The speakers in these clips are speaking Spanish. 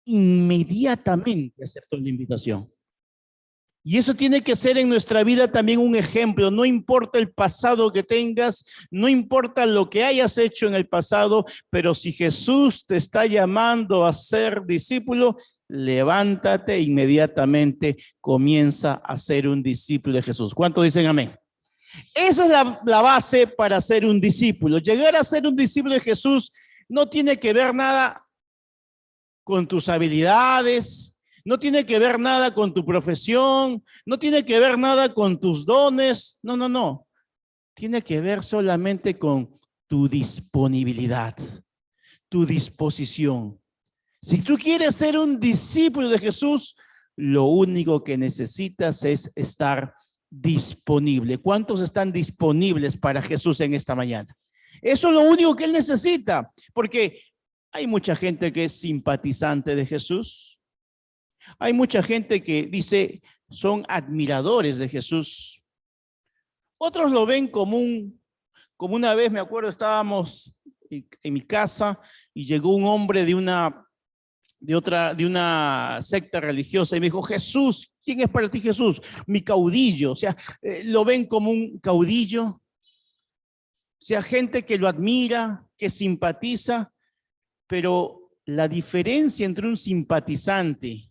inmediatamente aceptó la invitación. Y eso tiene que ser en nuestra vida también un ejemplo. No importa el pasado que tengas, no importa lo que hayas hecho en el pasado, pero si Jesús te está llamando a ser discípulo, levántate e inmediatamente comienza a ser un discípulo de Jesús. ¿Cuántos dicen amén? Esa es la base para ser un discípulo. Llegar a ser un discípulo de Jesús no tiene que ver nada con tus habilidades, no tiene que ver nada con tu profesión, no tiene que ver nada con tus dones, no. Tiene que ver solamente con tu disponibilidad, tu disposición. Si tú quieres ser un discípulo de Jesús, lo único que necesitas es estar disponible. ¿Cuántos están disponibles para Jesús en esta mañana? Eso es lo único que Él necesita, porque hay mucha gente que es simpatizante de Jesús. Hay mucha gente que dice son admiradores de Jesús. Otros lo ven como una vez, me acuerdo, estábamos en mi casa y llegó un hombre de una secta religiosa y me dijo, Jesús, ¿quién es para ti Jesús? Mi caudillo. O sea, lo ven como un caudillo. O sea, gente que lo admira, que simpatiza, pero la diferencia entre un simpatizante,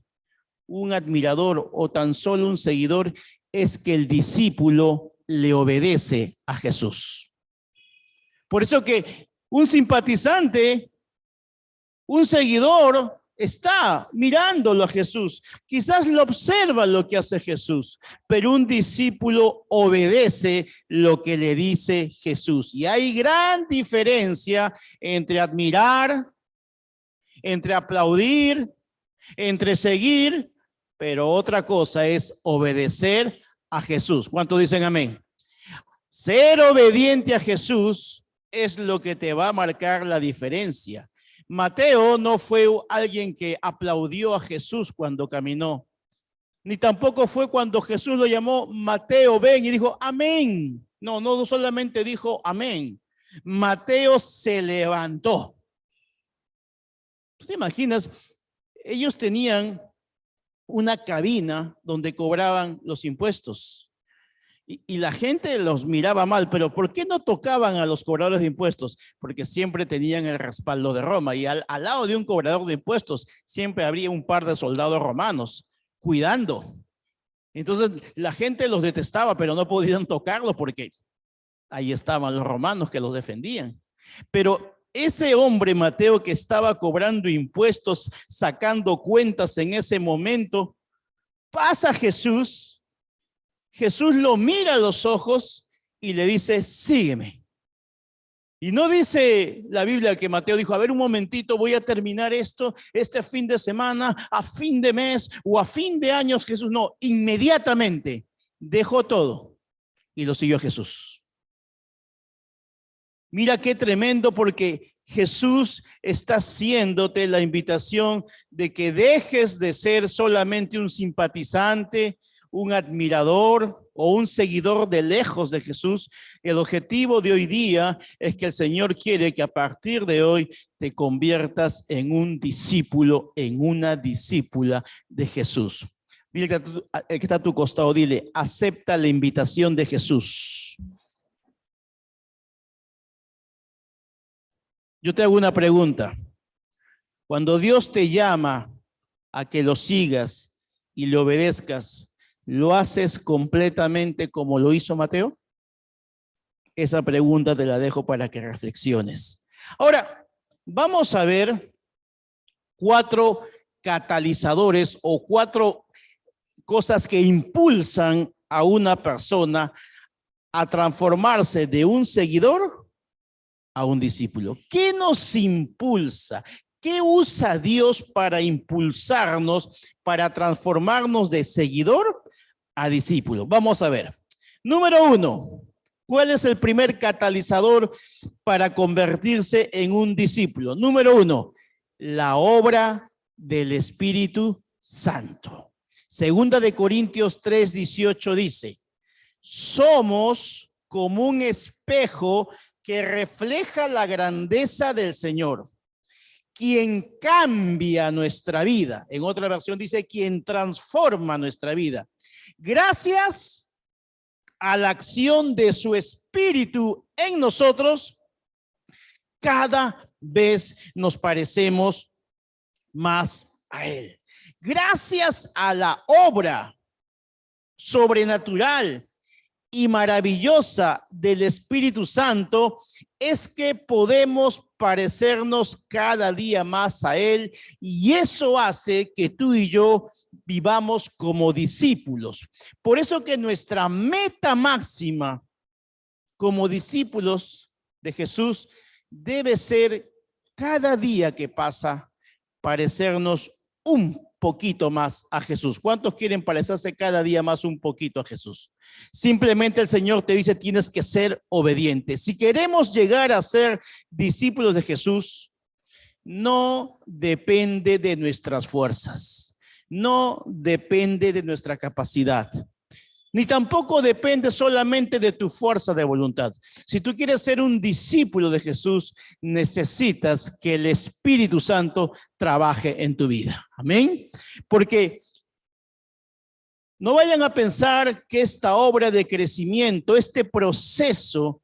un admirador o tan solo un seguidor es que el discípulo le obedece a Jesús. Por eso que un simpatizante, un seguidor, está mirándolo a Jesús. Quizás lo observa lo que hace Jesús, pero un discípulo obedece lo que le dice Jesús. Y hay gran diferencia entre admirar, entre aplaudir, entre seguir, pero otra cosa es obedecer a Jesús. ¿Cuántos dicen amén? Ser obediente a Jesús es lo que te va a marcar la diferencia. Mateo no fue alguien que aplaudió a Jesús cuando caminó, ni tampoco fue cuando Jesús lo llamó, Mateo, ven, y dijo, amén. No solamente dijo amén. Mateo se levantó. ¿Tú te imaginas? Ellos tenían una cabina donde cobraban los impuestos y la gente los miraba mal, pero ¿por qué no tocaban a los cobradores de impuestos? Porque siempre tenían el respaldo de Roma y al lado de un cobrador de impuestos siempre habría un par de soldados romanos cuidando. Entonces la gente los detestaba, pero no podían tocarlos porque ahí estaban los romanos que los defendían. Pero ese hombre, Mateo, que estaba cobrando impuestos, sacando cuentas en ese momento, pasa a Jesús. Jesús lo mira a los ojos y le dice, sígueme. Y no dice la Biblia que Mateo dijo, a ver un momentito, voy a terminar esto, este fin de semana, a fin de mes o a fin de años. Jesús no, inmediatamente dejó todo y lo siguió a Jesús. Mira qué tremendo, porque Jesús está haciéndote la invitación de que dejes de ser solamente un simpatizante, un admirador o un seguidor de lejos de Jesús. El objetivo de hoy día es que el Señor quiere que a partir de hoy te conviertas en un discípulo, en una discípula de Jesús. Dile que está a tu costado, dile, acepta la invitación de Jesús. Yo te hago una pregunta. Cuando Dios te llama a que lo sigas y le obedezcas, ¿lo haces completamente como lo hizo Mateo? Esa pregunta te la dejo para que reflexiones. Ahora, vamos a ver 4 catalizadores o 4 cosas que impulsan a una persona a transformarse de un seguidor a un discípulo. ¿Qué nos impulsa? ¿Qué usa Dios para impulsarnos, para transformarnos de seguidor a discípulo? Vamos a ver. Número 1, ¿cuál es el primer catalizador para convertirse en un discípulo? Número 1, la obra del Espíritu Santo. Segunda de Corintios 3:18 dice, somos como un espejo que refleja la grandeza del Señor. quien cambia nuestra vida. En otra versión dice, quien transforma nuestra vida. Gracias a la acción de su Espíritu en nosotros, cada vez nos parecemos más a Él. Gracias a la obra sobrenatural y maravillosa del Espíritu Santo, es que podemos parecernos cada día más a Él, y eso hace que tú y yo vivamos como discípulos. Por eso que nuestra meta máxima como discípulos de Jesús debe ser cada día que pasa parecernos un poquito más a Jesús. ¿Cuántos quieren parecerse cada día más un poquito a Jesús? Simplemente el Señor te dice, tienes que ser obediente. Si queremos llegar a ser discípulos de Jesús, no depende de nuestras fuerzas, no depende de nuestra capacidad, ni tampoco depende solamente de tu fuerza de voluntad. Si tú quieres ser un discípulo de Jesús, necesitas que el Espíritu Santo trabaje en tu vida. Amén. Porque no vayan a pensar que esta obra de crecimiento, este proceso,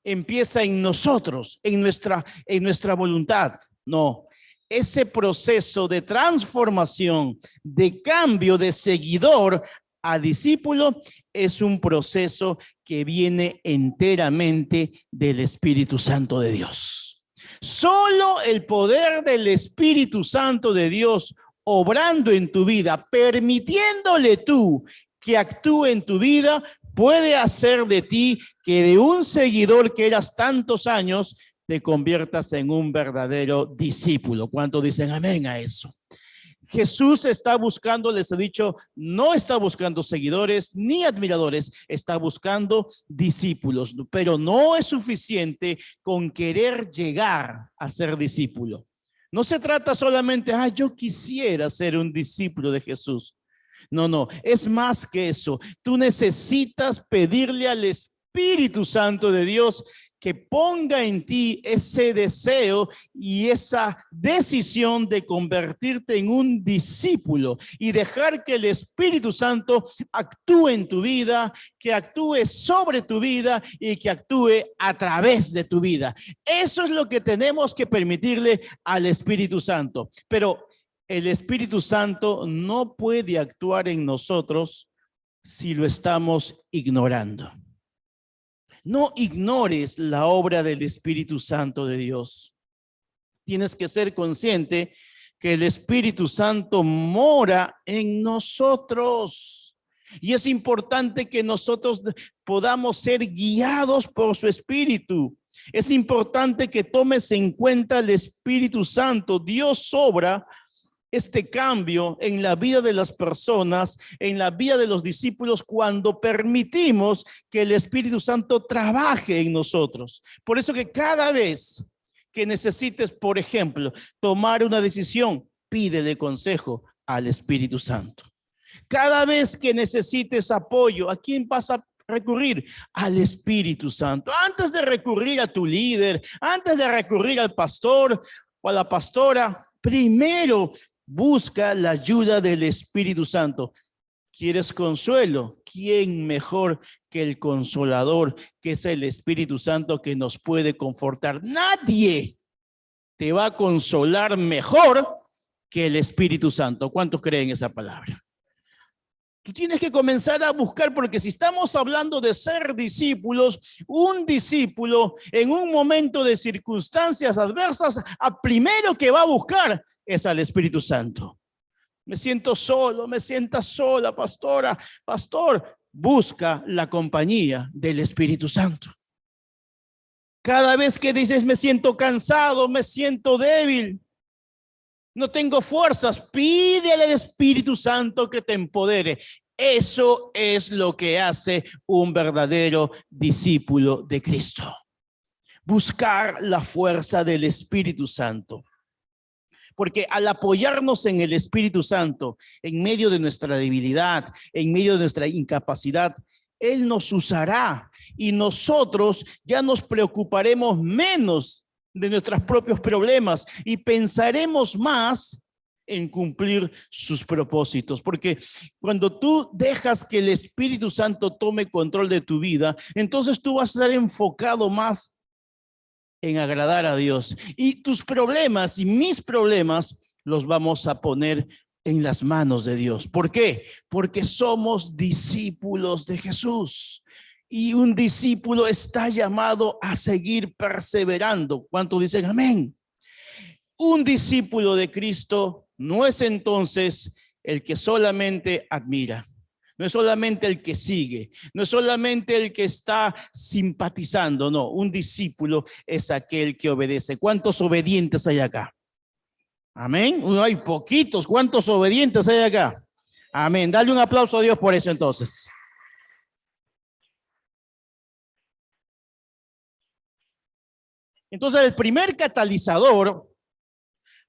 empieza en nosotros, en nuestra voluntad. No. Ese proceso de transformación, de cambio de seguidor a discípulo, es un proceso que viene enteramente del Espíritu Santo de Dios. Solo el poder del Espíritu Santo de Dios obrando en tu vida, permitiéndole tú que actúe en tu vida, puede hacer de ti que de un seguidor que eras tantos años, te conviertas en un verdadero discípulo. ¿Cuántos dicen amén a eso? Jesús está buscando, les he dicho, no está buscando seguidores ni admiradores, está buscando discípulos, pero no es suficiente con querer llegar a ser discípulo. No se trata solamente, yo quisiera ser un discípulo de Jesús. No, es más que eso. Tú necesitas pedirle al Espíritu Santo de Dios que ponga en ti ese deseo y esa decisión de convertirte en un discípulo y dejar que el Espíritu Santo actúe en tu vida, que actúe sobre tu vida y que actúe a través de tu vida. Eso es lo que tenemos que permitirle al Espíritu Santo. Pero el Espíritu Santo no puede actuar en nosotros si lo estamos ignorando. No ignores la obra del Espíritu Santo de Dios. Tienes que ser consciente que el Espíritu Santo mora en nosotros. Y es importante que nosotros podamos ser guiados por su Espíritu. Es importante que tomes en cuenta el Espíritu Santo. Dios obra este cambio en la vida de las personas, en la vida de los discípulos, cuando permitimos que el Espíritu Santo trabaje en nosotros. Por eso que cada vez que necesites, por ejemplo, tomar una decisión, pídele consejo al Espíritu Santo. Cada vez que necesites apoyo, ¿a quién vas a recurrir? Al Espíritu Santo. Antes de recurrir a tu líder, antes de recurrir al pastor o a la pastora, primero busca la ayuda del Espíritu Santo. ¿Quieres consuelo? ¿Quién mejor que el Consolador, que es el Espíritu Santo, que nos puede confortar? Nadie te va a consolar mejor que el Espíritu Santo. ¿Cuántos creen esa palabra? Tú tienes que comenzar a buscar, porque si estamos hablando de ser discípulos, un discípulo en un momento de circunstancias adversas, a primero que va a buscar es al Espíritu Santo. Me siento solo, me sienta sola, pastora, pastor, busca la compañía del Espíritu Santo. Cada vez que dices me siento cansado, me siento débil, no tengo fuerzas, pídele al Espíritu Santo que te empodere. Eso es lo que hace un verdadero discípulo de Cristo. Buscar la fuerza del Espíritu Santo. Porque al apoyarnos en el Espíritu Santo, en medio de nuestra debilidad, en medio de nuestra incapacidad, Él nos usará y nosotros ya nos preocuparemos menos de nuestros propios problemas y pensaremos más en cumplir sus propósitos. Porque cuando tú dejas que el Espíritu Santo tome control de tu vida, entonces tú vas a estar enfocado más en agradar a Dios. Y tus problemas y mis problemas los vamos a poner en las manos de Dios. ¿Por qué? Porque somos discípulos de Jesús. Y un discípulo está llamado a seguir perseverando. ¿Cuántos dicen amén? Un discípulo de Cristo no es entonces el que solamente admira, no es solamente el que sigue, no es solamente el que está simpatizando, no, un discípulo es aquel que obedece. ¿Cuántos obedientes hay acá? Amén. No hay poquitos. ¿Cuántos obedientes hay acá? Amén. Dale un aplauso a Dios por eso entonces. Entonces, el primer catalizador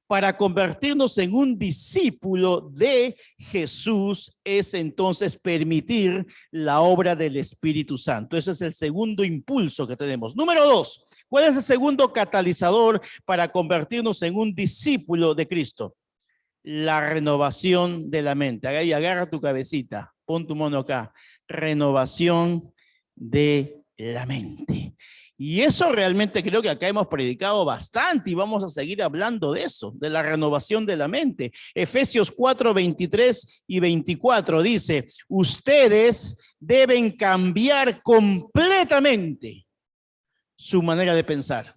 para convertirnos en un discípulo de Jesús es entonces permitir la obra del Espíritu Santo. Ese es el segundo impulso que tenemos. Número 2, ¿cuál es el segundo catalizador para convertirnos en un discípulo de Cristo? La renovación de la mente. Ahí agarra tu cabecita, pon tu mano acá. Renovación de la mente. Y eso realmente creo que acá hemos predicado bastante y vamos a seguir hablando de eso, de la renovación de la mente. Efesios 4, 23 y 24 dice, ustedes deben cambiar completamente su manera de pensar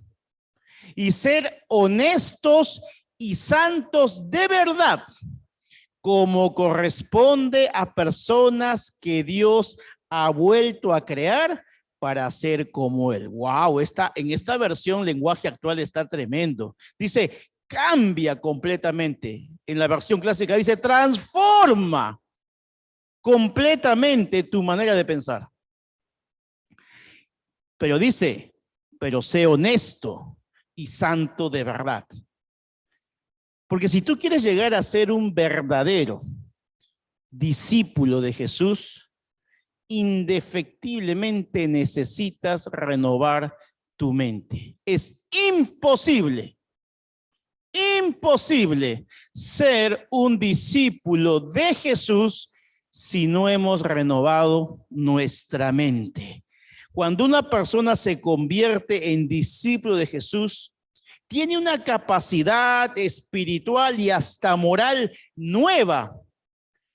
y ser honestos y santos de verdad, como corresponde a personas que Dios ha vuelto a crear para ser como Él. Wow, en esta versión lenguaje actual está tremendo. Dice, cambia completamente. En la versión clásica dice, transforma completamente tu manera de pensar. Pero dice, pero sé honesto y santo de verdad. Porque si tú quieres llegar a ser un verdadero discípulo de Jesús, indefectiblemente necesitas renovar tu mente. Es imposible ser un discípulo de Jesús si no hemos renovado nuestra mente. Cuando una persona se convierte en discípulo de Jesús, tiene una capacidad espiritual y hasta moral nueva,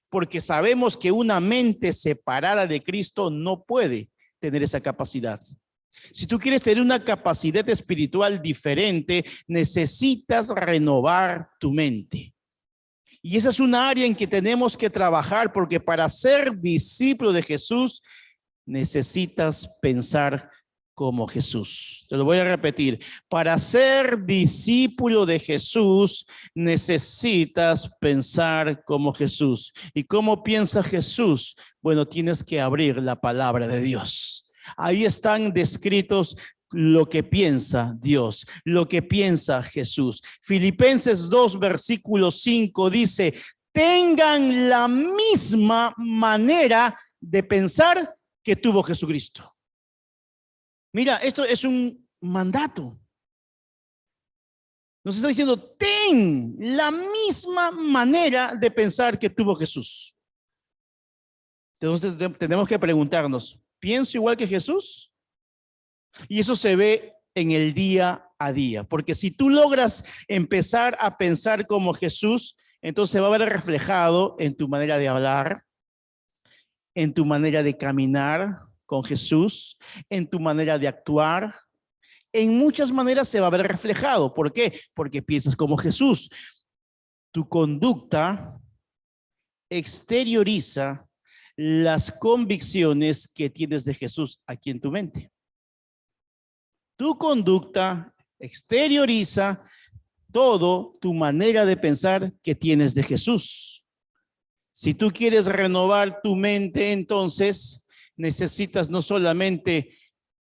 porque sabemos que una mente separada de Cristo no puede tener esa capacidad. Si tú quieres tener una capacidad espiritual diferente, necesitas renovar tu mente. Y esa es una área en que tenemos que trabajar, porque para ser discípulo de Jesús, necesitas pensar como Jesús. Te lo voy a repetir. Para ser discípulo de Jesús, necesitas pensar como Jesús. ¿Y cómo piensa Jesús? Bueno, tienes que abrir la palabra de Dios. Ahí están descritos lo que piensa Dios, lo que piensa Jesús. Filipenses 2, versículo 5 dice, tengan la misma manera de pensar que tuvo Jesucristo. Mira, esto es un mandato. Nos está diciendo, ten la misma manera de pensar que tuvo Jesús. Entonces tenemos que preguntarnos, ¿pienso igual que Jesús? Y eso se ve en el día a día, porque si tú logras empezar a pensar como Jesús, entonces va a ver reflejado en tu manera de hablar, en tu manera de caminar con Jesús, en tu manera de actuar. En muchas maneras se va a ver reflejado. ¿Por qué? Porque piensas como Jesús. Tu conducta exterioriza las convicciones que tienes de Jesús aquí en tu mente. Tu conducta exterioriza todo tu manera de pensar que tienes de Jesús. Si tú quieres renovar tu mente, entonces necesitas no solamente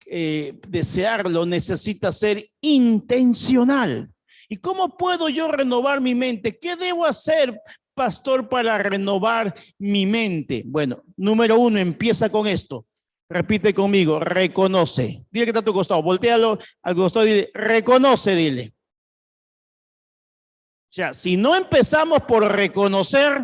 desearlo, necesitas ser intencional. ¿Y cómo puedo yo renovar mi mente? ¿Qué debo hacer, pastor, para renovar mi mente? Bueno, número 1, empieza con esto. Repite conmigo, reconoce. Dile que está a tu costado, voltealo al costado y dile, reconoce, dile. O sea, si no empezamos por reconocer,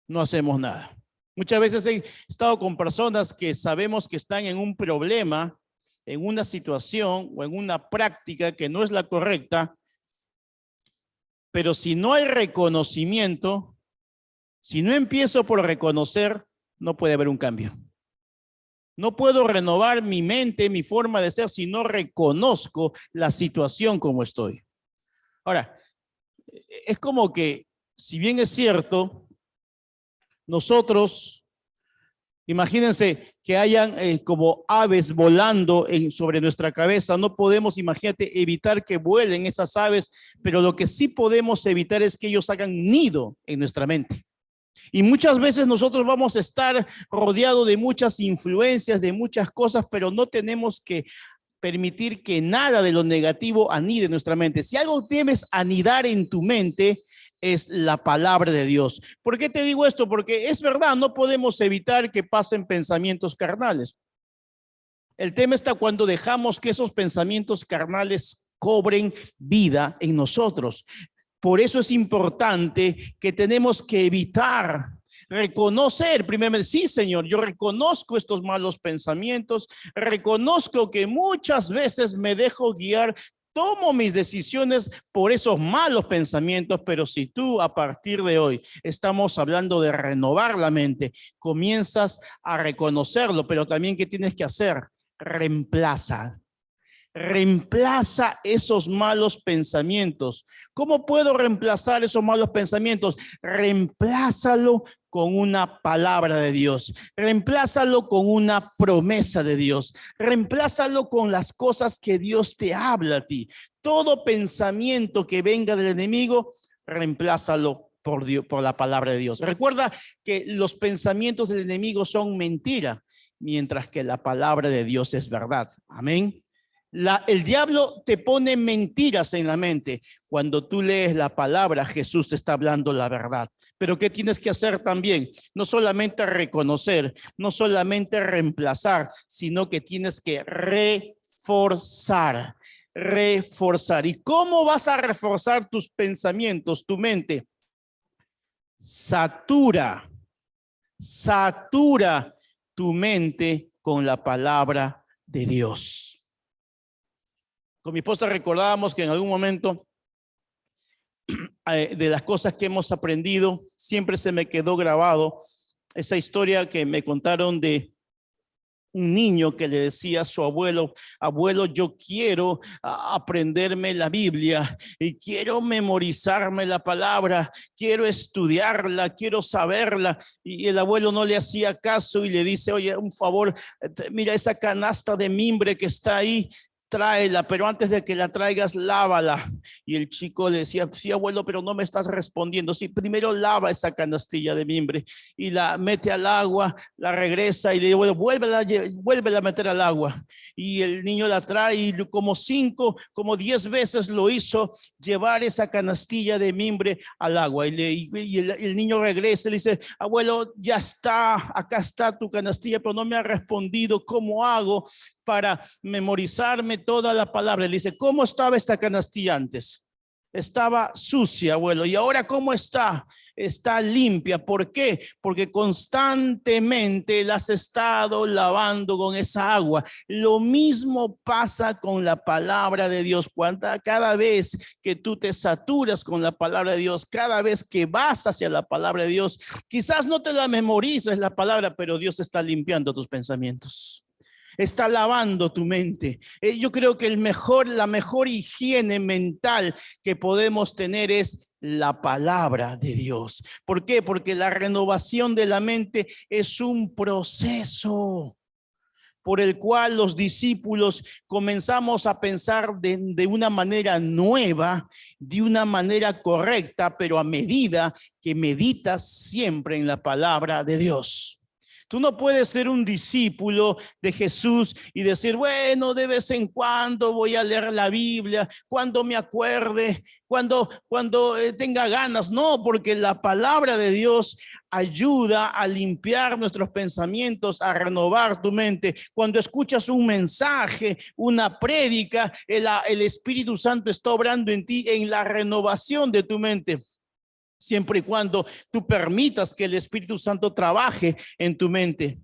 no hacemos nada. Muchas veces he estado con personas que sabemos que están en un problema, en una situación o en una práctica que no es la correcta, pero si no hay reconocimiento, si no empiezo por reconocer, no puede haber un cambio. No puedo renovar mi mente, mi forma de ser, si no reconozco la situación como estoy. Ahora, es como que, si bien es cierto, nosotros, imagínense que hayan como aves volando sobre nuestra cabeza. No podemos, imagínate, evitar que vuelen esas aves, pero lo que sí podemos evitar es que ellos hagan nido en nuestra mente. Y muchas veces nosotros vamos a estar rodeados de muchas influencias, de muchas cosas, pero no tenemos que permitir que nada de lo negativo anide en nuestra mente. Si algo debes anidar en tu mente, es la palabra de Dios. ¿Por qué te digo esto? Porque es verdad, no podemos evitar que pasen pensamientos carnales. El tema está cuando dejamos que esos pensamientos carnales cobren vida en nosotros. Por eso es importante que tenemos que evitar, reconocer, primeramente, sí, Señor, yo reconozco estos malos pensamientos, reconozco que muchas veces me dejo guiar, tomo mis decisiones por esos malos pensamientos, pero si tú a partir de hoy, estamos hablando de renovar la mente, comienzas a reconocerlo, pero también ¿qué tienes que hacer? Reemplaza esos malos pensamientos. ¿Cómo puedo reemplazar esos malos pensamientos? Reemplázalo con una palabra de Dios. Reemplázalo con una promesa de Dios. Reemplázalo con las cosas que Dios te habla a ti. Todo pensamiento que venga del enemigo, reemplázalo por Dios, por la palabra de Dios. Recuerda que los pensamientos del enemigo son mentira, mientras que la palabra de Dios es verdad. Amén. El diablo te pone mentiras en la mente. Cuando tú lees la palabra, Jesús te está hablando la verdad. Pero ¿qué tienes que hacer también? No solamente reconocer, no solamente reemplazar, sino que tienes que reforzar. ¿Y cómo vas a reforzar tus pensamientos, tu mente? Satura tu mente con la palabra de Dios. Con mi esposa recordábamos que en algún momento de las cosas que hemos aprendido, siempre se me quedó grabado esa historia que me contaron de un niño que le decía a su abuelo, abuelo, yo quiero aprenderme la Biblia y quiero memorizarme la palabra, quiero estudiarla, quiero saberla. Y el abuelo no le hacía caso y le dice, oye, un favor, mira esa canasta de mimbre que está ahí, tráela, pero antes de que la traigas, lávala. Y el chico le decía, sí, abuelo, pero no me estás respondiendo. Sí, primero lava esa canastilla de mimbre y la mete al agua, la regresa y le dice, bueno, vuélvela a meter al agua. Y el niño la trae y como 10 veces lo hizo llevar esa canastilla de mimbre al agua. Y el niño regresa y le dice, abuelo, ya está, acá está tu canastilla, pero no me ha respondido, ¿cómo hago para memorizarme toda la palabra? Le dice, ¿cómo estaba esta canastilla antes? Estaba sucia, abuelo. ¿Y ahora cómo está? Está limpia. ¿Por qué? Porque constantemente la has estado lavando con esa agua. Lo mismo pasa con la palabra de Dios. Cada vez que tú te saturas con la palabra de Dios, cada vez que vas hacia la palabra de Dios, quizás no te la memorices la palabra, pero Dios está limpiando tus pensamientos. Está lavando tu mente. Yo creo que la mejor higiene mental que podemos tener es la palabra de Dios. ¿Por qué? Porque la renovación de la mente es un proceso por el cual los discípulos comenzamos a pensar de una manera nueva, de una manera correcta, pero a medida que meditas siempre en la palabra de Dios. Tú no puedes ser un discípulo de Jesús y decir, bueno, de vez en cuando voy a leer la Biblia, cuando me acuerde, cuando tenga ganas. No, porque la palabra de Dios ayuda a limpiar nuestros pensamientos, a renovar tu mente. Cuando escuchas un mensaje, una prédica, el Espíritu Santo está obrando en ti en la renovación de tu mente. Siempre y cuando tú permitas que el Espíritu Santo trabaje en tu mente.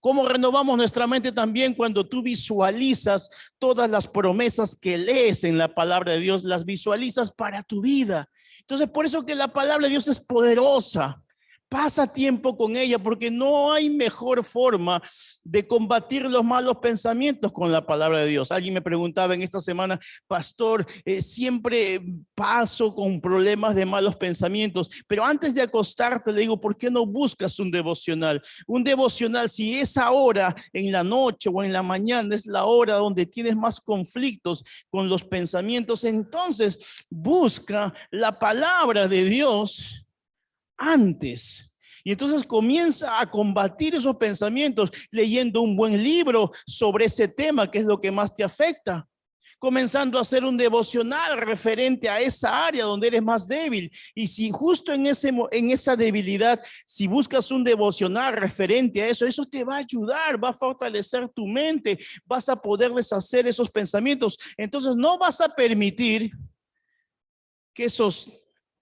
¿Cómo renovamos nuestra mente? También cuando tú visualizas todas las promesas que lees en la palabra de Dios, las visualizas para tu vida. Entonces, por eso que la palabra de Dios es poderosa. Pasa tiempo con ella, porque no hay mejor forma de combatir los malos pensamientos con la palabra de Dios. Alguien me preguntaba en esta semana, pastor, siempre paso con problemas de malos pensamientos, pero antes de acostarte le digo, ¿por qué no buscas un devocional? Un devocional, si es ahora en la noche o en la mañana, es la hora donde tienes más conflictos con los pensamientos, entonces busca la palabra de Dios antes. Y entonces comienza a combatir esos pensamientos leyendo un buen libro sobre ese tema, que es lo que más te afecta. Comenzando a hacer un devocional referente a esa área donde eres más débil. Y si justo en esa debilidad, si buscas un devocional referente a eso, eso te va a ayudar, va a fortalecer tu mente, vas a poder deshacer esos pensamientos. Entonces no vas a permitir que esos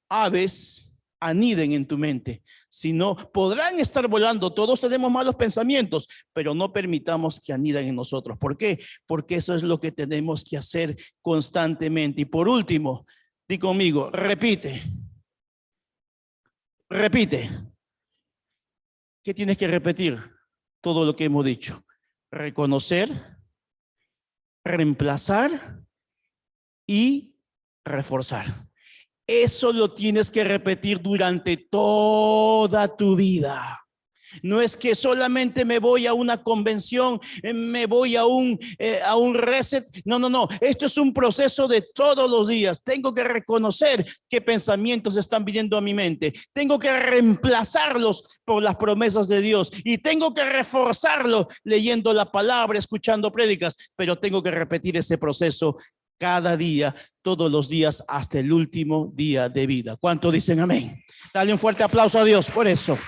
aves aniden en tu mente, sino podrán estar volando. Todos tenemos malos pensamientos, pero no permitamos que anidan en nosotros. ¿Por qué? Porque eso es lo que tenemos que hacer constantemente. Y por último, di conmigo, repite. ¿Qué tienes que repetir? Todo lo que hemos dicho. Reconocer, reemplazar y reforzar. Eso lo tienes que repetir durante toda tu vida. No es que solamente me voy a una convención, me voy a un reset. No. Esto es un proceso de todos los días. Tengo que reconocer qué pensamientos están viniendo a mi mente. Tengo que reemplazarlos por las promesas de Dios. Y tengo que reforzarlo leyendo la palabra, escuchando prédicas. Pero tengo que repetir ese proceso cada día, todos los días, hasta el último día de vida. ¿Cuánto dicen amén? Dale un fuerte aplauso a Dios por eso.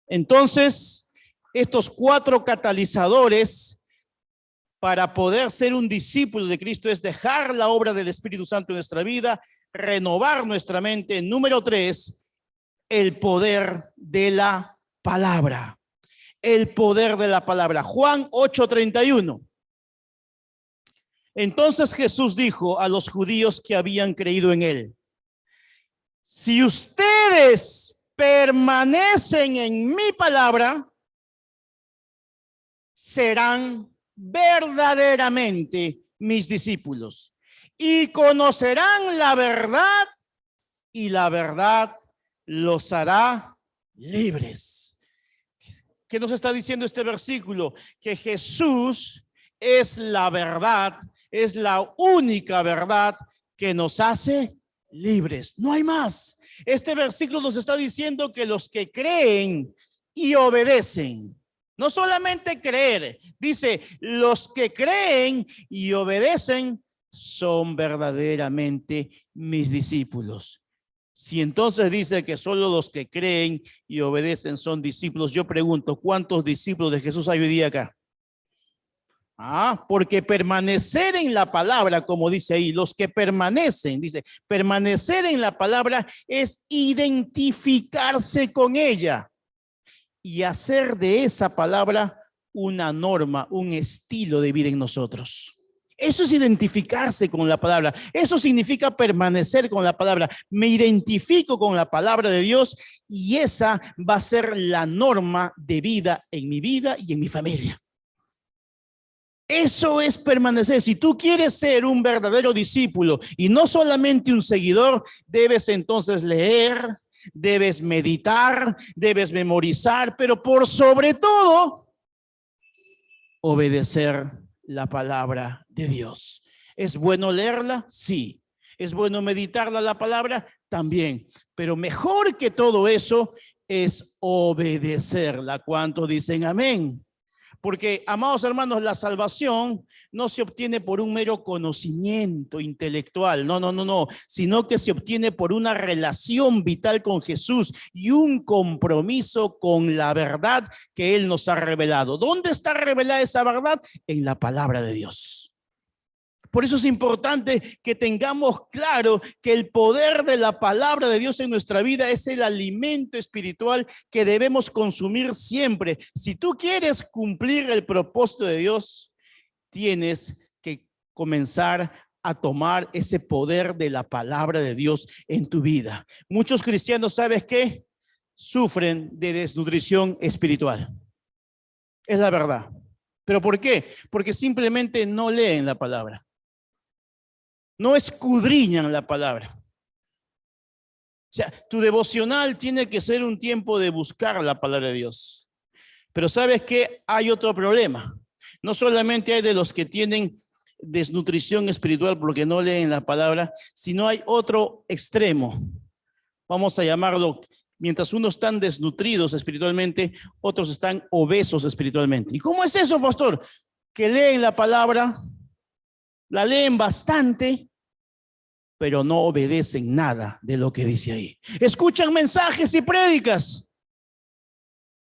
Entonces, estos 4 catalizadores para poder ser un discípulo de Cristo es dejar la obra del Espíritu Santo en nuestra vida, renovar nuestra mente. Número 3, el poder de la palabra. El poder de la palabra. Juan 8:31. Entonces Jesús dijo a los judíos que habían creído en él: si ustedes permanecen en mi palabra, serán verdaderamente mis discípulos y conocerán la verdad, y la verdad los hará libres. ¿Qué nos está diciendo este versículo? Que Jesús es la verdad, es la única verdad que nos hace libres. No hay más. Este versículo nos está diciendo que los que creen y obedecen, no solamente creer, dice, los que creen y obedecen son verdaderamente mis discípulos. Si entonces dice que solo los que creen y obedecen son discípulos, yo pregunto, ¿cuántos discípulos de Jesús hay hoy día acá? Porque permanecer en la palabra, como dice ahí, los que permanecen, dice, permanecer en la palabra es identificarse con ella y hacer de esa palabra una norma, un estilo de vida en nosotros. Eso es identificarse con la palabra. Eso significa permanecer con la palabra. Me identifico con la palabra de Dios y esa va a ser la norma de vida en mi vida y en mi familia. Eso es permanecer. Si tú quieres ser un verdadero discípulo y no solamente un seguidor, debes entonces leer, debes meditar, debes memorizar, pero por sobre todo, obedecer la palabra de Dios. ¿Es bueno leerla? Sí. ¿Es bueno meditar la palabra? También. Pero mejor que todo eso es obedecerla. ¿Cuántos dicen amén? Porque, amados hermanos, la salvación no se obtiene por un mero conocimiento intelectual, no, sino que se obtiene por una relación vital con Jesús y un compromiso con la verdad que Él nos ha revelado. ¿Dónde está revelada esa verdad? En la palabra de Dios. Por eso es importante que tengamos claro que el poder de la palabra de Dios en nuestra vida es el alimento espiritual que debemos consumir siempre. Si tú quieres cumplir el propósito de Dios, tienes que comenzar a tomar ese poder de la palabra de Dios en tu vida. Muchos cristianos, ¿sabes qué? Sufren de desnutrición espiritual. Es la verdad. ¿Pero por qué? Porque simplemente no leen la palabra. No escudriñan la palabra. O sea, tu devocional tiene que ser un tiempo de buscar la palabra de Dios. Pero ¿sabes qué? Hay otro problema. No solamente hay de los que tienen desnutrición espiritual porque no leen la palabra, sino hay otro extremo. Vamos a llamarlo, mientras unos están desnutridos espiritualmente, otros están obesos espiritualmente. ¿Y cómo es eso, pastor? Que leen la palabra, la leen bastante, pero no obedecen nada de lo que dice ahí. Escuchan mensajes y prédicas.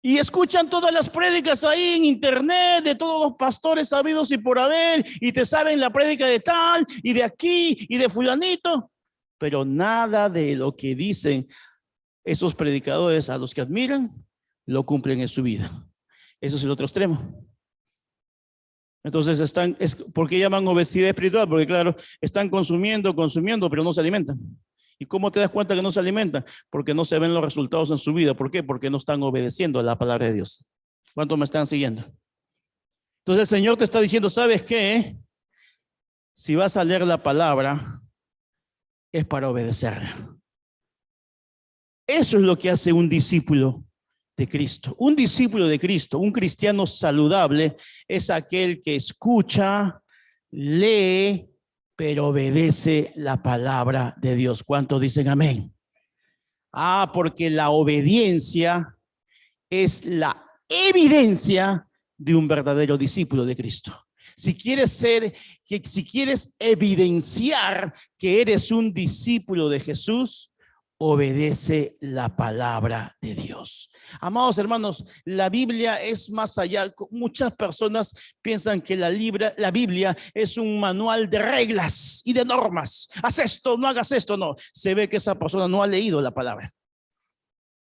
Y escuchan todas las prédicas ahí en internet de todos los pastores sabidos y por haber. Y te saben la prédica de tal y de aquí y de fulanito. Pero nada de lo que dicen esos predicadores a los que admiran lo cumplen en su vida. Eso es el otro extremo. Entonces ¿por qué llaman obesidad espiritual? Porque claro, están consumiendo, pero no se alimentan. ¿Y cómo te das cuenta que no se alimentan? Porque no se ven los resultados en su vida. ¿Por qué? Porque no están obedeciendo a la palabra de Dios. ¿Cuántos me están siguiendo? Entonces el Señor te está diciendo, ¿sabes qué? Si vas a leer la palabra, es para obedecerla. Eso es lo que hace un discípulo de Cristo. Un discípulo de Cristo, un cristiano saludable, es aquel que escucha, lee, pero obedece la palabra de Dios. ¿Cuántos dicen amén? Porque la obediencia es la evidencia de un verdadero discípulo de Cristo. Si quieres evidenciar que eres un discípulo de Jesús, obedece la palabra de Dios. Amados hermanos, la Biblia es más allá. Muchas personas piensan que la Biblia es un manual de reglas y de normas. Haz esto, no hagas esto, no. Se ve que esa persona no ha leído la palabra.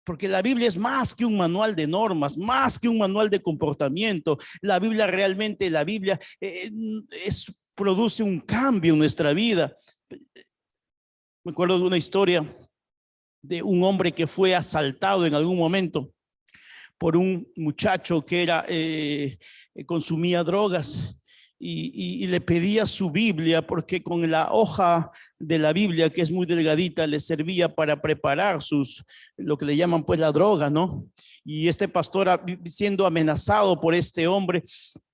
Porque la Biblia es más que un manual de normas, más que un manual de comportamiento. La Biblia produce un cambio en nuestra vida. Me acuerdo de una historia de un hombre que fue asaltado en algún momento por un muchacho que consumía drogas y le pedía su Biblia porque con la hoja de la Biblia, que es muy delgadita, le servía para preparar lo que le llaman pues la droga, ¿no? Y este pastor, siendo amenazado por este hombre,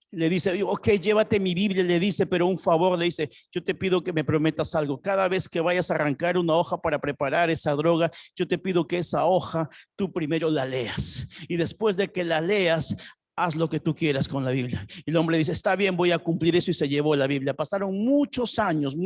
le dice, ok, llévate mi Biblia, le dice, pero un favor, le dice, yo te pido que me prometas algo. Cada vez que vayas a arrancar una hoja para preparar esa droga, yo te pido que esa hoja tú primero la leas. Y después de que la leas, haz lo que tú quieras con la Biblia. Y el hombre dice, está bien, voy a cumplir eso, y se llevó la Biblia. Pasaron muchos años,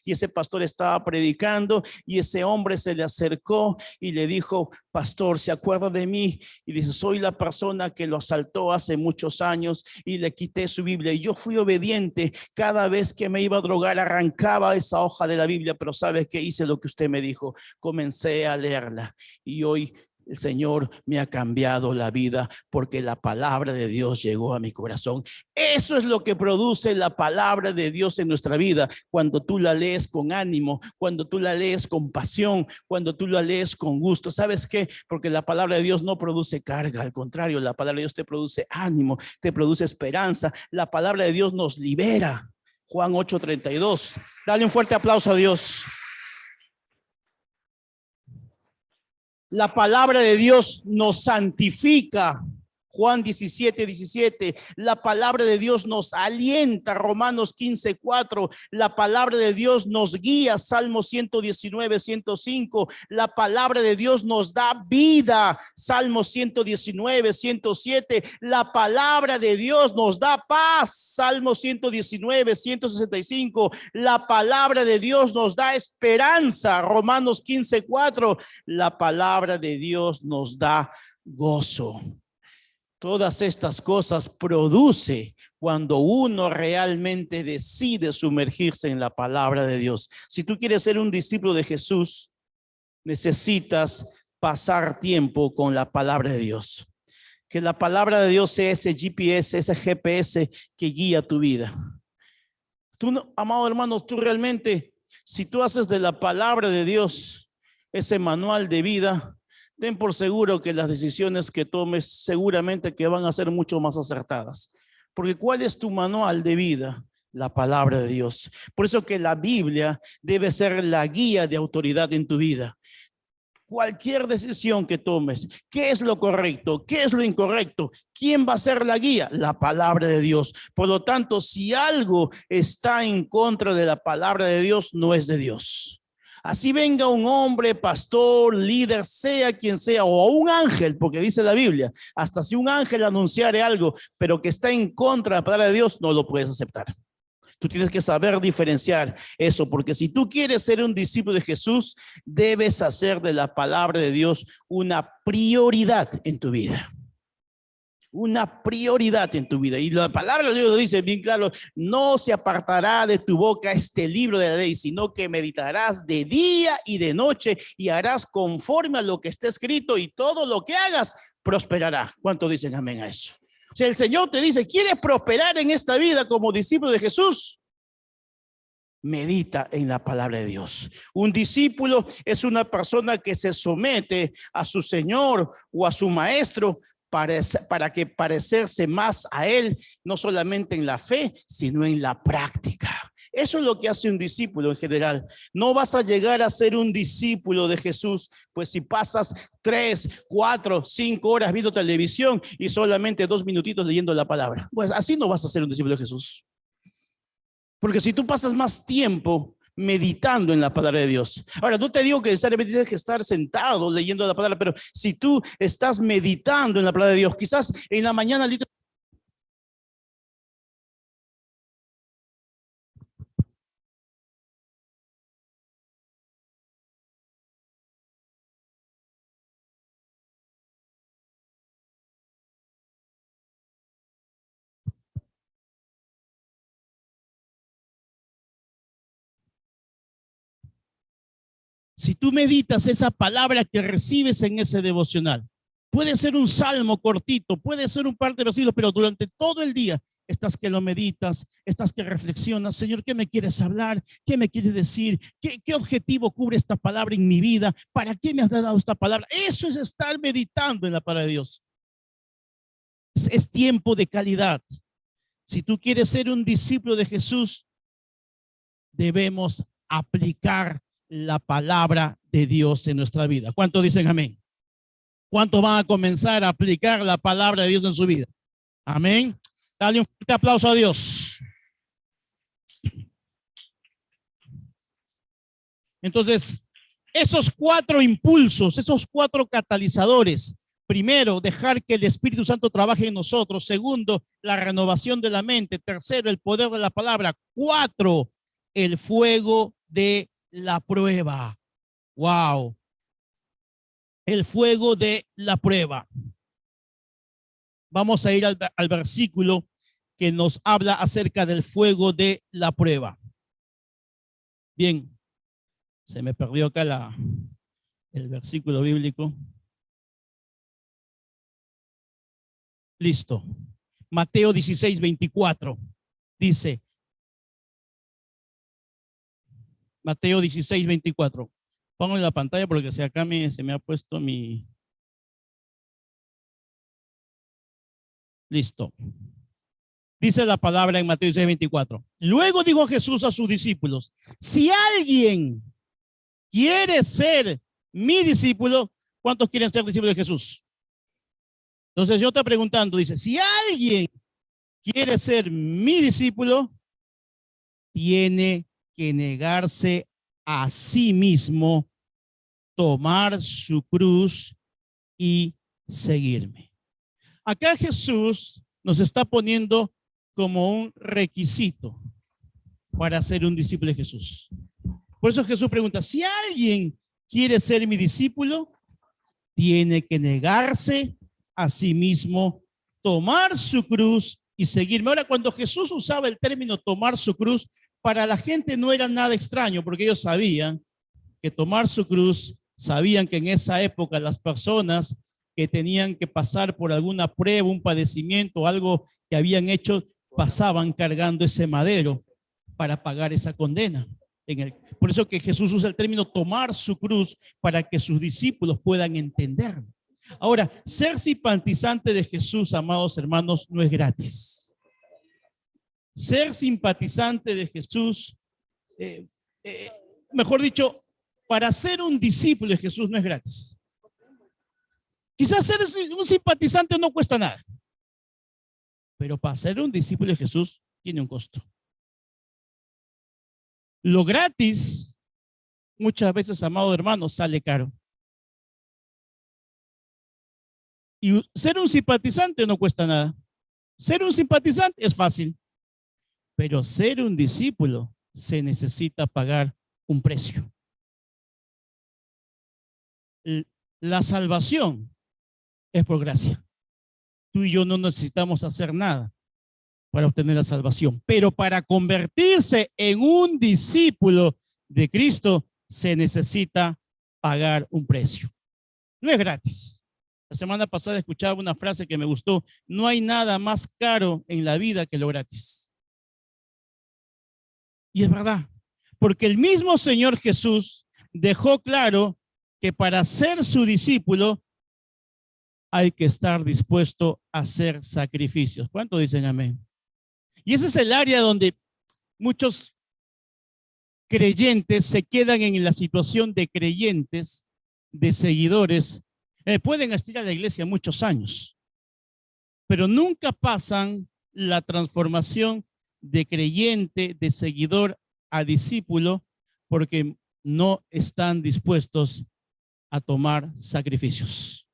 y ese pastor estaba predicando y ese hombre se le acercó y le dijo, pastor, ¿se acuerda de mí? Y dice, soy la persona que lo asaltó hace muchos años y le quité su Biblia. Y yo fui obediente. Cada vez que me iba a drogar, arrancaba esa hoja de la Biblia, pero ¿sabes qué? Hice lo que usted me dijo. Comencé a leerla y hoy el Señor me ha cambiado la vida porque la palabra de Dios llegó a mi corazón. Eso es lo que produce la palabra de Dios en nuestra vida. Cuando tú la lees con ánimo, cuando tú la lees con pasión, cuando tú la lees con gusto. ¿Sabes qué? Porque la palabra de Dios no produce carga. Al contrario, la palabra de Dios te produce ánimo, te produce esperanza. La palabra de Dios nos libera. Juan 8:32. Dale un fuerte aplauso a Dios. La palabra de Dios nos santifica. Juan 17:17. La palabra de Dios nos alienta, Romanos 15:4. La palabra de Dios nos guía, Salmo 119:105. La palabra de Dios nos da vida, Salmo 119:107. La palabra de Dios nos da paz, Salmo 119:165. La palabra de Dios nos da esperanza, Romanos 15:4. La palabra de Dios nos da gozo. Todas estas cosas produce cuando uno realmente decide sumergirse en la palabra de Dios. Si tú quieres ser un discípulo de Jesús, necesitas pasar tiempo con la palabra de Dios. Que la palabra de Dios sea ese GPS, ese GPS que guía tu vida. Tú, amado hermano, tú realmente, si tú haces de la palabra de Dios ese manual de vida, ten por seguro que las decisiones que tomes seguramente que van a ser mucho más acertadas. Porque ¿cuál es tu manual de vida? La palabra de Dios. Por eso que la Biblia debe ser la guía de autoridad en tu vida. Cualquier decisión que tomes, ¿qué es lo correcto? ¿Qué es lo incorrecto? ¿Quién va a ser la guía? La palabra de Dios. Por lo tanto, si algo está en contra de la palabra de Dios, no es de Dios. Así venga un hombre, pastor, líder, sea quien sea, o un ángel, porque dice la Biblia, hasta si un ángel anunciare algo, pero que está en contra de la palabra de Dios, no lo puedes aceptar. Tú tienes que saber diferenciar eso, porque si tú quieres ser un discípulo de Jesús, debes hacer de la palabra de Dios una prioridad en tu vida. Una prioridad en tu vida. Y la palabra de Dios lo dice bien claro: no se apartará de tu boca este libro de la ley, sino que meditarás de día y de noche y harás conforme a lo que está escrito, y todo lo que hagas prosperará. ¿Cuántos dicen amén a eso? O sea, el Señor te dice: ¿quieres prosperar en esta vida como discípulo de Jesús? Medita en la palabra de Dios. Un discípulo es una persona que se somete a su Señor o a su maestro para que parecerse más a él, no solamente en la fe, sino en la práctica. Eso es lo que hace un discípulo en general. No vas a llegar a ser un discípulo de Jesús, pues si pasas 3, 4, 5 horas viendo televisión y solamente 2 minutitos leyendo la palabra. Pues así no vas a ser un discípulo de Jesús. Porque si tú pasas más tiempo meditando en la palabra de Dios. Ahora, no te digo que necesariamente tienes que estar sentado leyendo la palabra, pero si tú estás meditando en la palabra de Dios, quizás en la mañana si tú meditas esa palabra que recibes en ese devocional, puede ser un salmo cortito, puede ser un par de versículos, pero durante todo el día estás que lo meditas, estás que reflexionas: Señor, ¿qué me quieres hablar? ¿Qué me quieres decir? ¿Qué objetivo cubre esta palabra en mi vida? ¿Para qué me has dado esta palabra? Eso es estar meditando en la palabra de Dios. Es tiempo de calidad. Si tú quieres ser un discípulo de Jesús, debemos aplicar la palabra de Dios en nuestra vida. ¿Cuántos dicen amén? ¿Cuántos van a comenzar a aplicar la palabra de Dios en su vida? Amén. Dale un fuerte aplauso a Dios. Entonces, esos 4 impulsos, esos 4 catalizadores: primero, dejar que el Espíritu Santo trabaje en nosotros; segundo, la renovación de la mente; tercero, el poder de la palabra; 4, el fuego de la prueba. Wow. El fuego de la prueba. Vamos a ir al versículo que nos habla acerca del fuego de la prueba. Bien, se me perdió acá el versículo bíblico. Listo. Mateo 16:24 dice, Mateo 16:24. Pongo en la pantalla porque si acá se me ha puesto mi... Listo. Dice la palabra en Mateo 16:24. Luego dijo Jesús a sus discípulos: si alguien quiere ser mi discípulo, ¿cuántos quieren ser discípulos de Jesús? Entonces yo estoy preguntando, dice, si alguien quiere ser mi discípulo, tiene que negarse a sí mismo, tomar su cruz y seguirme. Acá Jesús nos está poniendo como un requisito para ser un discípulo de Jesús. Por eso Jesús pregunta, si alguien quiere ser mi discípulo, tiene que negarse a sí mismo, tomar su cruz y seguirme. Ahora, cuando Jesús usaba el término tomar su cruz, para la gente no era nada extraño, porque ellos sabían que tomar su cruz, sabían que en esa época las personas que tenían que pasar por alguna prueba, un padecimiento, algo que habían hecho, pasaban cargando ese madero para pagar esa condena. Por eso que Jesús usa el término tomar su cruz para que sus discípulos puedan entenderlo. Ahora, ser simpatizante de Jesús, amados hermanos, no es gratis. Ser simpatizante de Jesús, mejor dicho, para ser un discípulo de Jesús no es gratis. Quizás ser un simpatizante no cuesta nada, pero para ser un discípulo de Jesús tiene un costo. Lo gratis, muchas veces, amado hermano, sale caro. Y ser un simpatizante no cuesta nada. Ser un simpatizante es fácil, pero ser un discípulo se necesita pagar un precio. La salvación es por gracia. Tú y yo no necesitamos hacer nada para obtener la salvación, pero para convertirse en un discípulo de Cristo se necesita pagar un precio. No es gratis. La semana pasada escuchaba una frase que me gustó: no hay nada más caro en la vida que lo gratis. Y es verdad, porque el mismo Señor Jesús dejó claro que para ser su discípulo hay que estar dispuesto a hacer sacrificios. ¿Cuánto dicen amén? Y ese es el área donde muchos creyentes se quedan en la situación de creyentes, de seguidores. Pueden asistir a la iglesia muchos años, pero nunca pasan la transformación de creyente, de seguidor a discípulo, porque no están dispuestos a tomar sacrificios.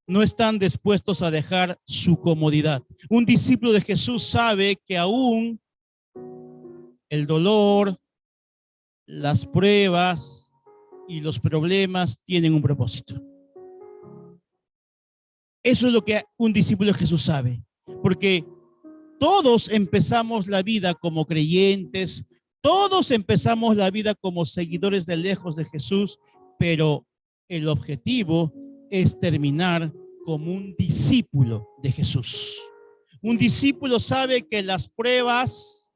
No están dispuestos a dejar su comodidad. Un discípulo de Jesús sabe que aún el dolor, las pruebas y los problemas tienen un propósito. Eso es lo que un discípulo de Jesús sabe, porque todos empezamos la vida como creyentes, todos empezamos la vida como seguidores de lejos de Jesús, pero el objetivo es terminar como un discípulo de Jesús. Un discípulo sabe que las pruebas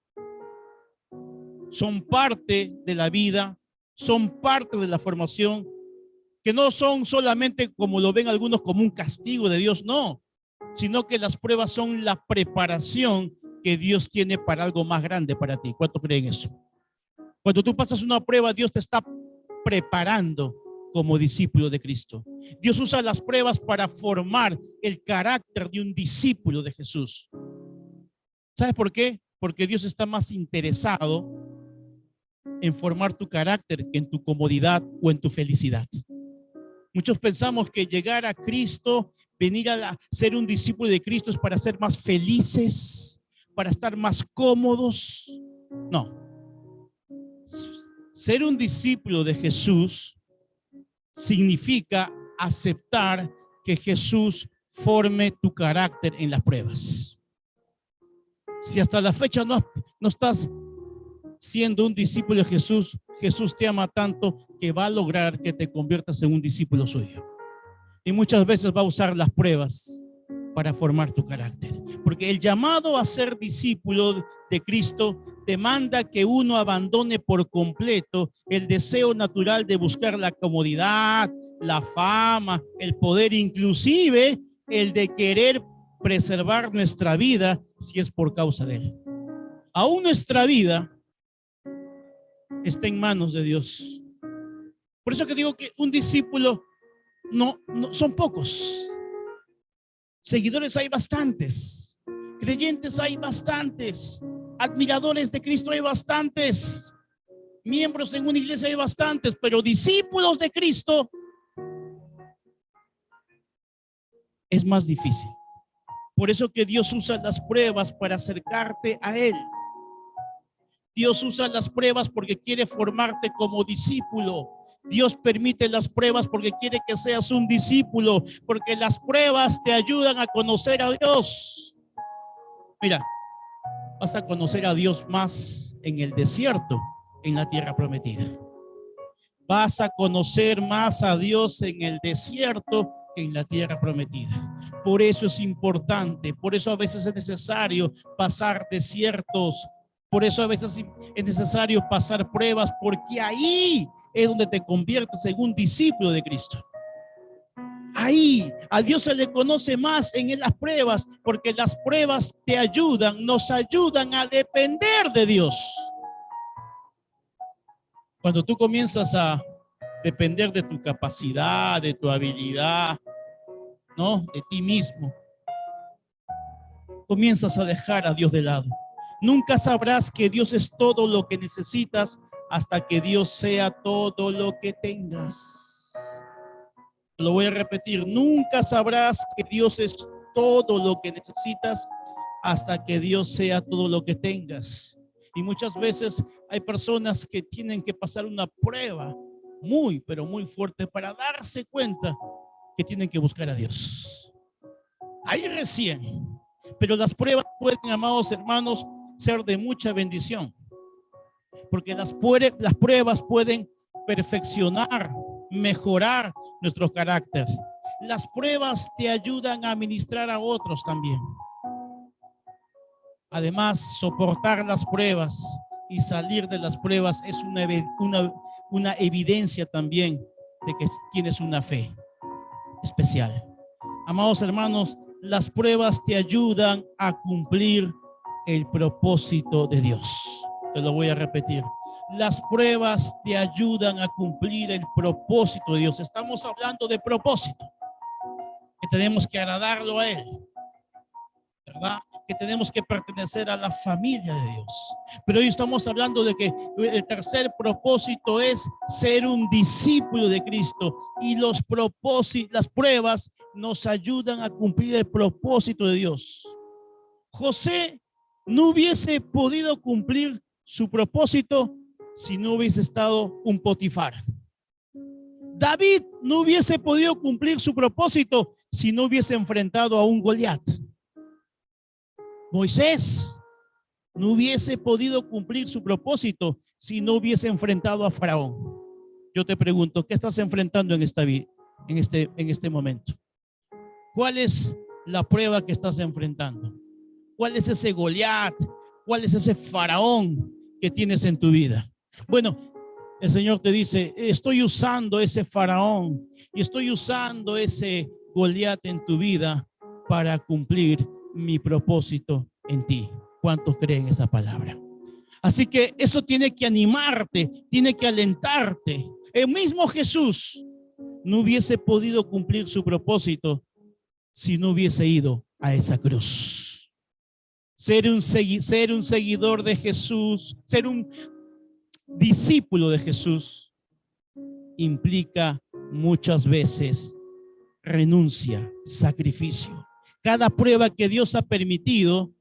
son parte de la vida, son parte de la formación, que no son solamente, como lo ven algunos, como un castigo de Dios, no, sino que las pruebas son la preparación que Dios tiene para algo más grande para ti. ¿Cuántos creen eso? Cuando tú pasas una prueba, Dios te está preparando como discípulo de Cristo. Dios usa las pruebas para formar el carácter de un discípulo de Jesús. ¿Sabes por qué? Porque Dios está más interesado en formar tu carácter que en tu comodidad o en tu felicidad. Muchos pensamos que llegar a Cristo, venir a ser un discípulo de Cristo es para ser más felices, para estar más cómodos. No. Ser un discípulo de Jesús significa aceptar que Jesús forme tu carácter en las pruebas. Si hasta la fecha no estás siendo un discípulo de Jesús, Jesús te ama tanto que va a lograr que te conviertas en un discípulo suyo. Y muchas veces va a usar las pruebas para formar tu carácter. Porque el llamado a ser discípulo de Cristo demanda que uno abandone por completo el deseo natural de buscar la comodidad, la fama, el poder, inclusive el de querer preservar nuestra vida si es por causa de Él. Aún nuestra vida está en manos de Dios. Por eso que digo que un discípulo no son pocos. Seguidores hay bastantes. Creyentes hay bastantes. Admiradores de Cristo hay bastantes. Miembros en una iglesia hay bastantes. Pero discípulos de Cristo es más difícil. Por eso que Dios usa las pruebas para acercarte a Él. Dios usa las pruebas porque quiere formarte como discípulo. Dios permite las pruebas porque quiere que seas un discípulo, porque las pruebas te ayudan a conocer a Dios. Mira, vas a conocer a Dios más en el desierto que en la tierra prometida. Vas a conocer más a Dios en el desierto que en la tierra prometida. Por eso es importante, por eso a veces es necesario pasar desiertos, por eso a veces es necesario pasar pruebas, porque ahí es donde te conviertes en un discípulo de Cristo. Ahí a Dios se le conoce más en las pruebas, porque las pruebas te ayudan, nos ayudan a depender de Dios. Cuando tú comienzas a depender de tu capacidad, de tu habilidad, ¿no? De ti mismo, comienzas a dejar a Dios de lado. Nunca sabrás que Dios es todo lo que necesitas hasta que Dios sea todo lo que tengas. Lo voy a repetir, nunca sabrás que Dios es todo lo que necesitas hasta que Dios sea todo lo que tengas. Y muchas veces hay personas que tienen que pasar una prueba muy, pero muy fuerte para darse cuenta que tienen que buscar a Dios. Ahí recién. Pero las pruebas pueden, amados hermanos, ser de mucha bendición. Porque las pruebas pueden perfeccionar, mejorar nuestro carácter. Las pruebas te ayudan a ministrar a otros también. Además, soportar las pruebas y salir de las pruebas es una evidencia también de que tienes una fe especial. Amados hermanos, las pruebas te ayudan a cumplir el propósito de Dios. Te lo voy a repetir. Las pruebas te ayudan a cumplir el propósito de Dios. Estamos hablando de propósito, que tenemos que agradarlo a Él, ¿verdad? Que tenemos que pertenecer a la familia de Dios. Pero hoy estamos hablando de que el tercer propósito es ser un discípulo de Cristo, y las pruebas nos ayudan a cumplir el propósito de Dios. José no hubiese podido cumplir su propósito si no hubiese estado un Potifar. David no hubiese podido cumplir su propósito si no hubiese enfrentado a un Goliat. Moisés no hubiese podido cumplir su propósito si no hubiese enfrentado a Faraón. Yo te pregunto, ¿qué estás enfrentando en esta vida, en este momento? ¿Cuál es la prueba que estás enfrentando? ¿Cuál es ese Goliat? ¿Cuál es ese Faraón que tienes en tu vida? Bueno, el Señor te dice, estoy usando ese Faraón y estoy usando ese Goliat en tu vida para cumplir mi propósito en ti. ¿Cuántos creen esa palabra? Así que eso tiene que animarte, tiene que alentarte. El mismo Jesús no hubiese podido cumplir su propósito si no hubiese ido a esa cruz. Ser un seguidor de Jesús, ser un discípulo de Jesús, implica muchas veces renuncia, sacrificio. Cada prueba que Dios ha permitido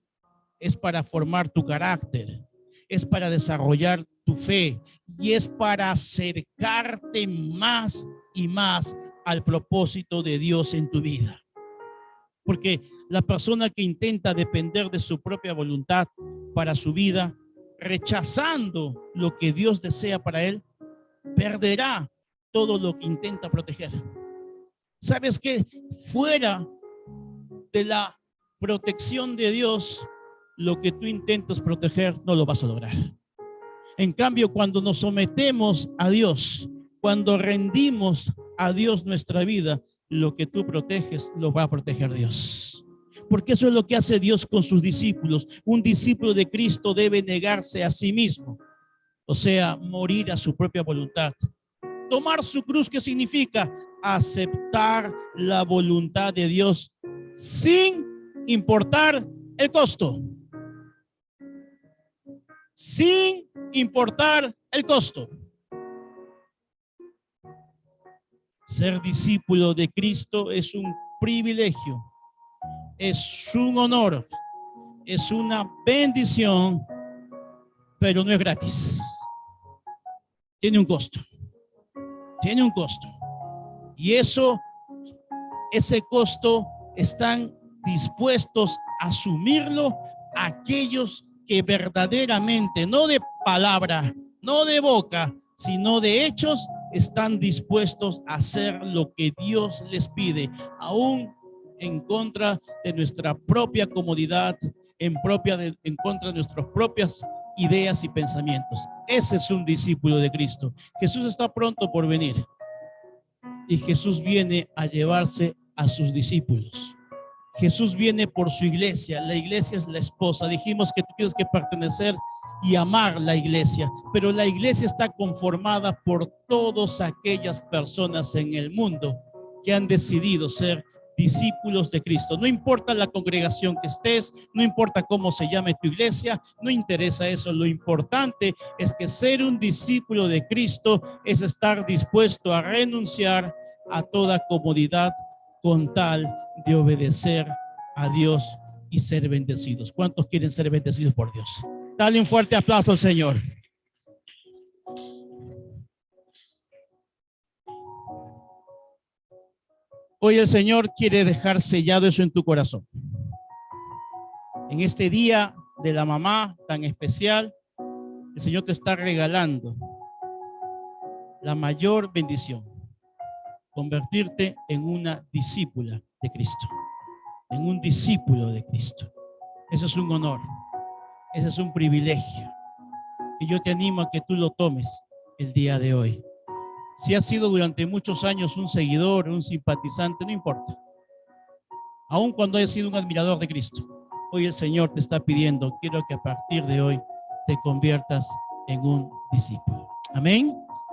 es para formar tu carácter, es para desarrollar tu fe y es para acercarte más y más al propósito de Dios en tu vida. Porque la persona que intenta depender de su propia voluntad para su vida, rechazando lo que Dios desea para él, perderá todo lo que intenta proteger. ¿Sabes qué? Fuera de la protección de Dios, lo que tú intentas proteger no lo vas a lograr. En cambio, cuando nos sometemos a Dios, cuando rendimos a Dios nuestra vida, lo que tú proteges lo va a proteger Dios. Porque eso es lo que hace Dios con sus discípulos. Un discípulo de Cristo debe negarse a sí mismo, o sea, morir a su propia voluntad. Tomar su cruz, ¿qué significa? Aceptar la voluntad de Dios sin importar el costo. Sin importar el costo. Ser discípulo de Cristo es un privilegio, es un honor, es una bendición, pero no es gratis. Tiene un costo. Tiene un costo. Y ese costo están dispuestos a asumirlo aquellos que verdaderamente, no de palabra, no de boca, sino de hechos, están dispuestos a hacer lo que Dios les pide, aún en contra de nuestra propia comodidad, en contra de nuestras propias ideas y pensamientos. Ese es un discípulo de Cristo. Jesús está pronto por venir y Jesús viene a llevarse a sus discípulos. Jesús viene por su iglesia. La iglesia es la esposa. Dijimos que tú tienes que pertenecer y amar la iglesia, pero la iglesia está conformada por todas aquellas personas en el mundo que han decidido ser discípulos de Cristo. No importa la congregación que estés, no importa cómo se llame tu iglesia, no interesa eso. Lo importante es que ser un discípulo de Cristo es estar dispuesto a renunciar a toda comodidad con tal de obedecer a Dios y ser bendecidos. ¿Cuántos quieren ser bendecidos por Dios? Dale un fuerte aplauso al Señor. Hoy el Señor quiere dejar sellado eso en tu corazón. En este día de la mamá tan especial, el Señor te está regalando la mayor bendición: convertirte en una discípula de Cristo, en un discípulo de Cristo. Eso es un honor, ese es un privilegio, y yo te animo a que tú lo tomes el día de hoy. Si has sido durante muchos años un seguidor, un simpatizante, no importa. Aun cuando hayas sido un admirador de Cristo, hoy el Señor te está pidiendo: quiero que a partir de hoy te conviertas en un discípulo. Amén.